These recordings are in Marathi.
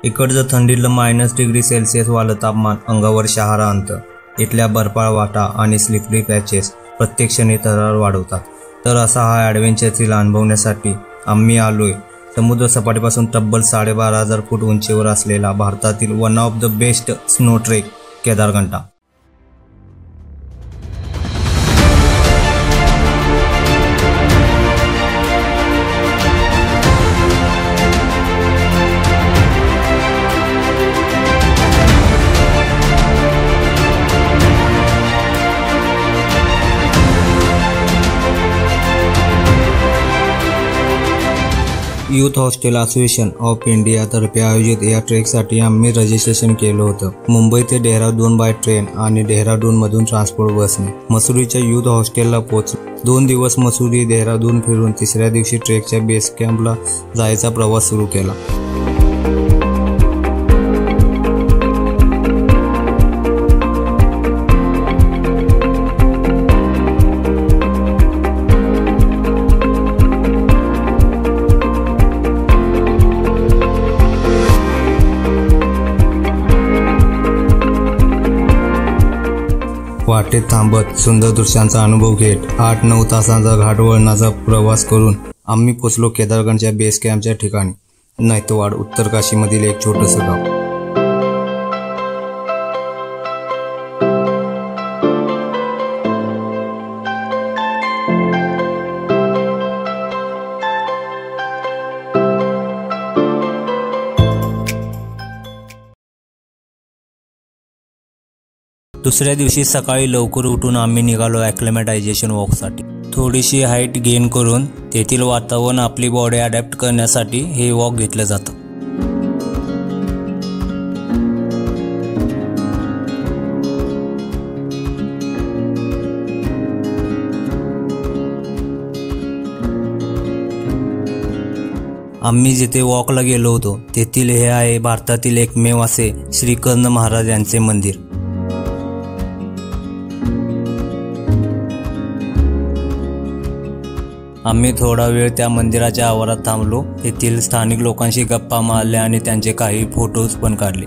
इकडचं थंडीतलं -डिग्री सेल्सिअस वालं तापमान अंगावर शहारा आणतं. इथल्या बर्फाळ वाटा आणि स्लिपरी पॅचेस प्रत्येक क्षणी थरार वाढवतात. तर असा हा ॲडव्हेंचर थ्रिल अनुभवण्यासाठी आम्ही आलोय समुद्र सपाटीपासून तब्बल 12,500 फूट उंचीवर असलेला भारतातील one of the best snow trek Kedarkantha. Youth hostel association of India तर्फे आयोजित या ट्रेकसाठी आम्ही रजिस्ट्रेशन केलं होतं. मुंबई ते डेहराडून बाय ट्रेन आणि डेहराडूनमधून ट्रान्सपोर्ट बसने मसुरीच्या यूथ हॉस्टेलला पोहोचलो. 2 दिवस मसुरी डेहराडून फिरून तिसऱ्या दिवशी ट्रेकच्या बेस कॅम्पला जायचा प्रवास सुरू केला. वाटेत थांबत सुंदर दृश्यांचा अनुभव घेत 8-9 तासांचा घाटवळणाचा प्रवास करून आम्ही पोचलो केदारगंजच्या बेस कॅम्पच्या ठिकाणी. नैतवाड उत्तर काशीमधील एक छोटंसं गाव. दुसऱ्या दिवशी सकाळी लवकर उठून आम्ही निघालो ॲक्लेमॅटायझेशन वॉकसाठी. थोडीशी हाईट गेन करून तेथील वातावरण आपली बॉडी अडॅप्ट करण्यासाठी हे वॉक घेतलं जातं. आम्ही जिथे वॉकला गेलो होतो तेथील हे आहे भारतातील एकमेव असे श्रीकर्ण महाराज यांचे मंदिर. आम्ही थोडा वेळ त्या मंदिराच्या आवारात थांबलो. तेथील स्थानिक लोकांशी गप्पा मारल्या आणि त्यांचे काही फोटोज पण काढले.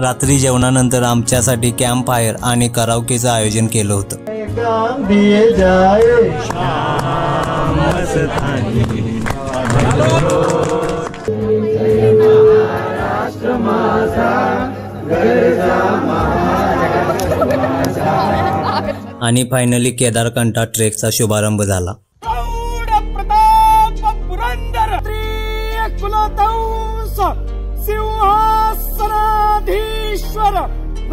रात्री जेवणानंतर आमच्यासाठी कॅम्प फायर आणि कराओकेचं आयोजन केलं होतं. आणि फायनली केदारघंटा ट्रेकचा शुभारंभ झाला. सिंहासनाधीश्वर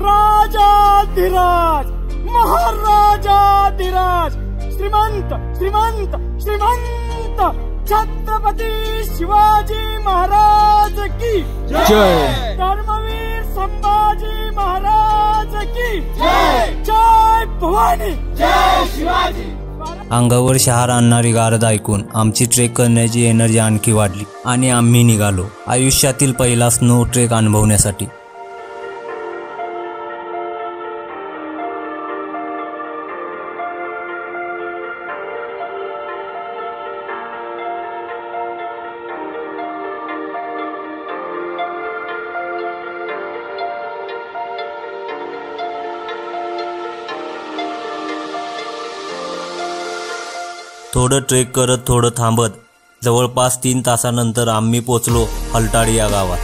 राजाधिराज महाराजाधिराज श्रीमंत श्रीमंत श्रीमंत छत्रपती शिवाजी महाराज की जय. धर्मवीर संभाजी महाराज की जय. जय भवानी जय शिवाजी. अंगावर शहार आणणारी गारद ऐकून आमची ट्रेक करण्याची एनर्जी आणखी वाढली आणि आम्ही निघालो आयुष्यातील पहिला स्नो ट्रेक अनुभवण्यासाठी. थोडं ट्रेक करत थोडं थांबत जवळपास 3 तासानंतर आम्ही पोचलो हलटाडी या गावात.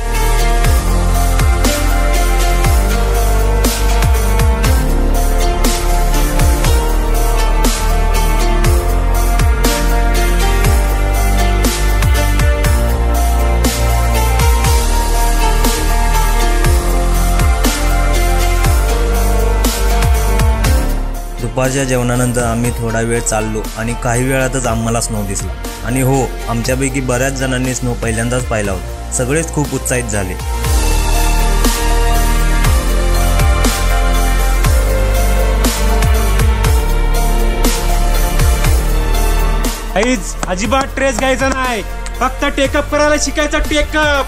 दुपारच्या जेवणानंतर आम्ही थोडा वेळ चाललो आणि काही वेळातच आम्हाला स्नो दिसला. आणि हो, आमच्यापैकी बऱ्याच जणांनी स्नो पहिल्यांदाच पाहिला होता. सगळेच खूप उत्साहित झाले. अजिबात ट्रेस घ्यायचा नाही, फक्त टेकअप करायला शिकायचं. टेकअप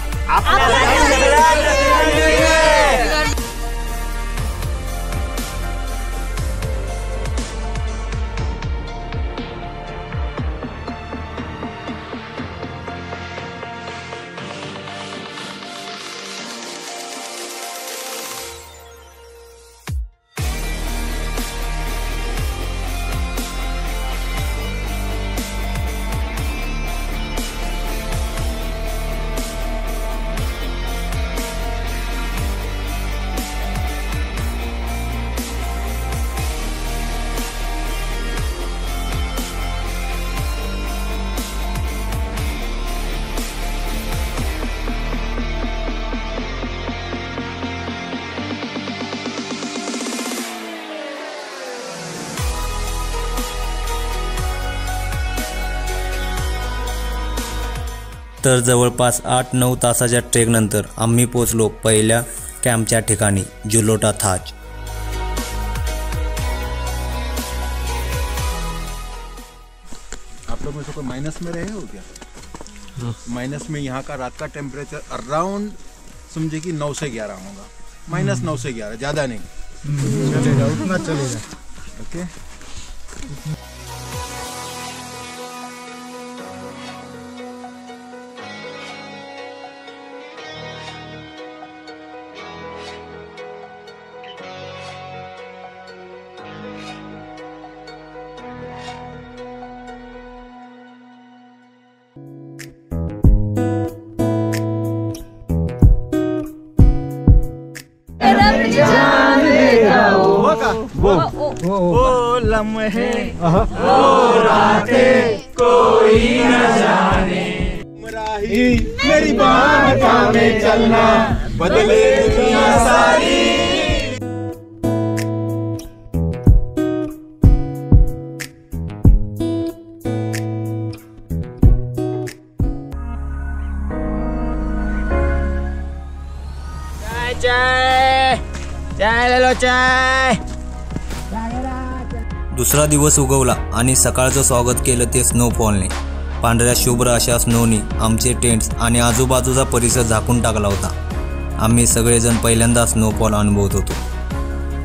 तर जवळपास 8-9 तासाच्या ट्रेकनंतर आम्ही पोचलो पहिल्या कॅम्पच्या ठिकाणी, जुलोटा थाज। आप लोग में से कोई माइनस में रहे हो क्या? माइनस में यहाँ का रात का टेम्परेचर अराउंड समझे कि 9 से 11 होगा, माइनस 9 से 11, ज़्यादा नहीं। चलेगा, उतना चलेगा। ओके। वो लम्हे वो रातें कोई न जाने, मेरी बाहों में चलना बदले दुनिया सारी। चाय ले लो, चाय। दुसरा दिवस उगवला आणि सकाळचं स्वागत केलं ते स्नोफॉलने। पांढऱ्या शुभ्र अशा स्नोनी आमचे टेंट्स आणि आजूबाजूचा परिसर झाकून टाकला होता। आम्ही सगळेजण पहिल्यांदा स्नोफॉल अनुभवत होतो।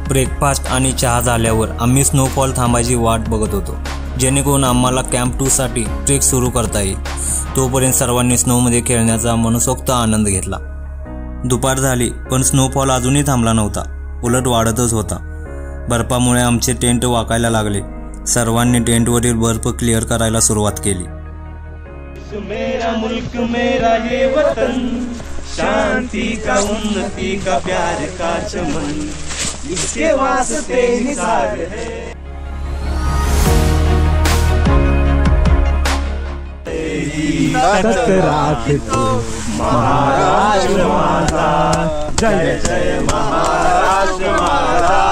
ब्रेकफास्ट आणि चहा झाल्यावर आम्ही स्नोफॉल थांबायची वाट बघत होतो, जेणेकरून आम्हाला कॅम्प 2 साठी ट्रेक सुरू करता येईल। तोपर्यंत सर्वांनी स्नोमध्ये खेळण्याचा मनसोक्त आनंद घेतला। दुपार झाली पण स्नोफॉल अजूनही थांबला नव्हता, उलट वाढतच होता। बर्फामुळे आमचे टेंट वाकायला लागले। सर्वांनी टेंटवरील बर्फ क्लिअर करायला सुरुवात केली। मेरा मुल्क मेरा ये वतन, शांति का उन्नति का प्यार का चमन, इसके वास्ते निसार है। महाराष्ट्र माता, जय जय महाराष्ट्र माता,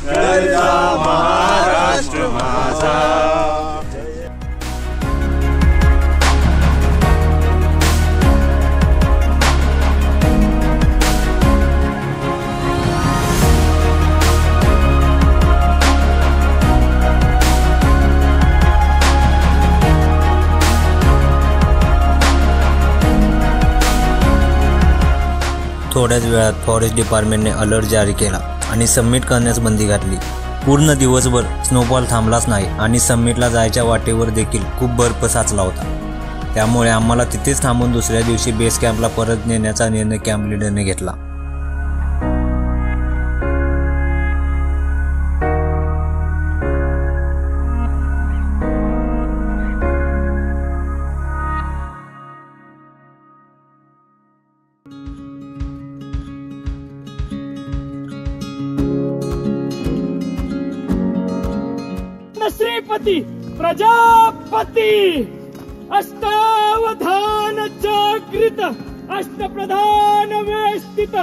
गर्जा महाराष्ट्र माता। थोड्याच वेळात फॉरेस्ट डिपार्टमेंटने अलर्ट जारी केला आणि सबमिट करण्यास बंदी घातली। पूर्ण दिवसभर स्नोफॉल थांबलाच नाही आणि सबमिटला जायच्या वाटेवर देखील खूप बर्फ साचला होता। त्यामुळे आम्हाला तिथेच थांबून दुसऱ्या दिवशी बेस कॅम्पला परत नेण्याचा निर्णय कॅम्प लीडरने घेतला। श्रीपती प्रजापती अष्टावधान जागृत अष्टप्रधान वेष्टित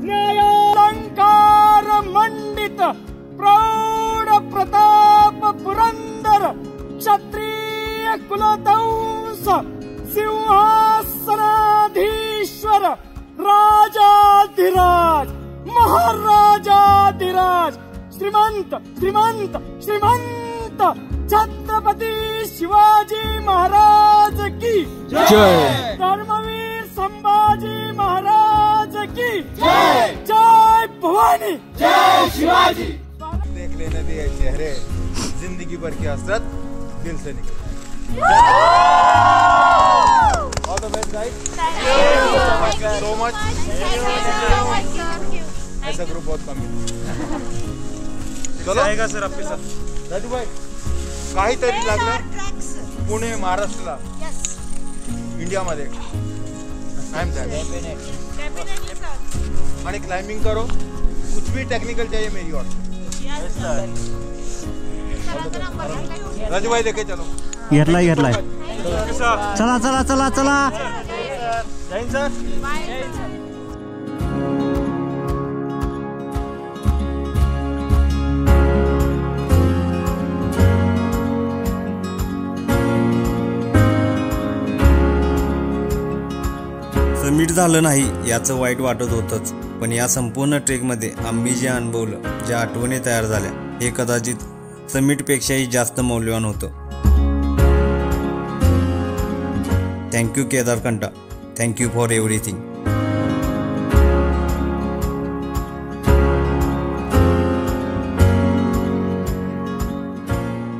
न्यायालंकार मंडित प्रौढ प्रताप पुरंदर क्षत्रिय कुलदंस सिंहासनाधीश्वर राजाधिराज महाराजाधिराज श्रीमंत श्रीमंत श्रीमंत छत्रपति शिवाजी महाराज की जय। धर्मवीर संभाजी महाराज की जय। जय भवानी, जय शिवाजी। देख लेने दिए चेहरे, जिंदगी भर की हसरत दिल से निकल। All the best guys. Thank you so much. ऐसा ग्रुप बहुत कम है। चलो आएगा सर आपके साथ। राजू भाई, काहीतरी लागलं पुणे महाराष्ट्रला, इंडियामध्ये आई एम दैट। आणि क्लाइंबिंग करो, कुछ भी टेक्निकल चाहिए मेरी ओर। राजू भाई लेके चलो। घेतलाय चला चला चला चला। जय सर। समिट झालं नाही याचं वाईट वाटत होतंच, पण या संपूर्ण ट्रेकमध्ये आम्ही जे अनुभवलं, ज्या आठवणी तयार झाल्या, हे कदाचित समिटपेक्षाही जास्त मौल्यवान होतं. Thank you Kedarkantha, thank you for everything.